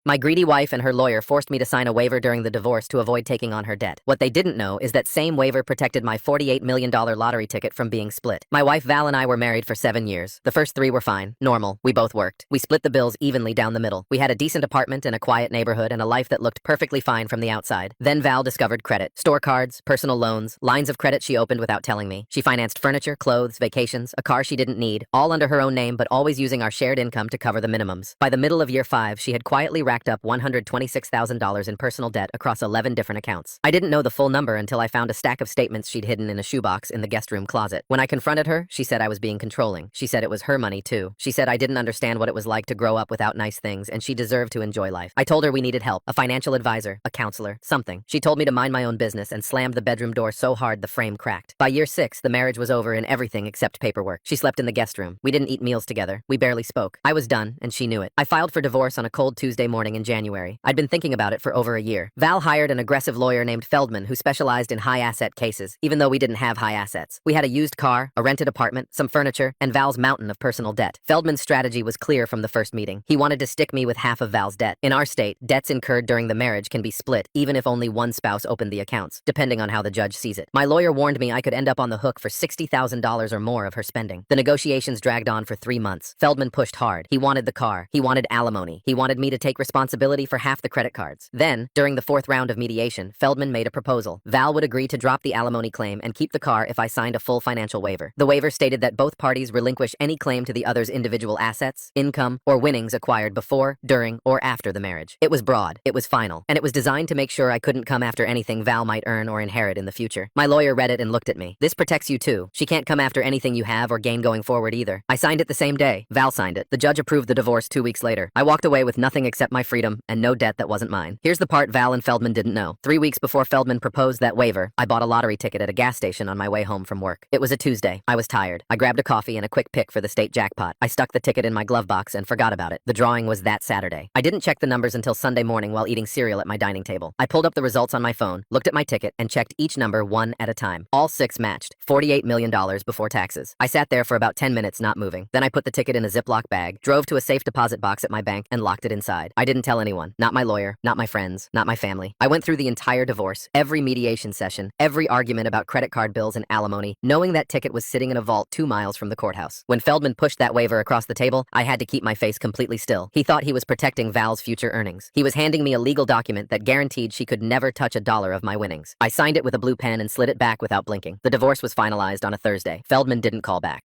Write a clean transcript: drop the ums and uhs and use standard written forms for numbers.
My greedy wife and her lawyer forced me to sign a waiver during the divorce to avoid taking on her debt. What they didn't know is that same waiver protected my $48 million lottery ticket from being split. My wife Val and I were married for 7 years. The first 3 were fine, normal. We both worked. We split the bills evenly down the middle. We had a decent apartment in a quiet neighborhood and a life that looked perfectly fine from the outside. Then Val discovered credit. Store cards, personal loans, lines of credit she opened without telling me. She financed furniture, clothes, vacations, a car she didn't need, all under her own name but always using our shared income to cover the minimums. By the middle of year 5, she had quietly racked up $126,000 in personal debt across 11 different accounts. I didn't know the full number until I found a stack of statements she'd hidden in a shoebox in the guest room closet. When I confronted her, she said I was being controlling. She said it was her money too. She said I didn't understand what it was like to grow up without nice things and she deserved to enjoy life. I told her we needed help, a financial advisor, a counselor, something. She told me to mind my own business and slammed the bedroom door so hard the frame cracked. By year 6, the marriage was over in everything except paperwork. She slept in the guest room. We didn't eat meals together. We barely spoke. I was done, and she knew it. I filed for divorce on a cold Tuesday morning in January. I'd been thinking about it for over a year. Val hired an aggressive lawyer named Feldman who specialized in high-asset cases, even though we didn't have high assets. We had a used car, a rented apartment, some furniture, and Val's mountain of personal debt. Feldman's strategy was clear from the first meeting. He wanted to stick me with half of Val's debt. In our state, debts incurred during the marriage can be split, even if only one spouse opened the accounts, depending on how the judge sees it. My lawyer warned me I could end up on the hook for $60,000 or more of her spending. The negotiations dragged on for 3 months. Feldman pushed hard. He wanted the car. He wanted alimony. He wanted me to take responsibility for half the credit cards. Then, during the 4th round of mediation, Feldman made a proposal. Val would agree to drop the alimony claim and keep the car if I signed a full financial waiver. The waiver stated that both parties relinquish any claim to the other's individual assets, income, or winnings acquired before, during, or after the marriage. It was broad, it was final, and it was designed to make sure I couldn't come after anything Val might earn or inherit in the future. My lawyer read it and looked at me. This protects you too. She can't come after anything you have or gain going forward either. I signed it the same day. Val signed it. The judge approved the divorce 2 weeks later. I walked away with nothing except my freedom and no debt that wasn't mine. Here's the part Val and Feldman didn't know. 3 weeks before Feldman proposed that waiver, I bought a lottery ticket at a gas station on my way home from work. It was a Tuesday. I was tired. I grabbed a coffee and a quick pick for the state jackpot. I stuck the ticket in my glove box and forgot about it. The drawing was that Saturday. I didn't check the numbers until Sunday morning while eating cereal at my dining table. I pulled up the results on my phone, looked at my ticket, and checked each number one at a time. All 6 matched. $48 million before taxes. I sat there for about 10 minutes not moving. Then I put the ticket in a Ziploc bag, drove to a safe deposit box at my bank, and locked it inside. I didn't tell anyone. Not my lawyer, not my friends, not my family. I went through the entire divorce, every mediation session, every argument about credit card bills and alimony, knowing that ticket was sitting in a vault 2 miles from the courthouse. When Feldman pushed that waiver across the table, I had to keep my face completely still. He thought he was protecting Val's future earnings. He was handing me a legal document that guaranteed she could never touch a dollar of my winnings. I signed it with a blue pen and slid it back without blinking. The divorce was finalized on a Thursday. Feldman didn't call back.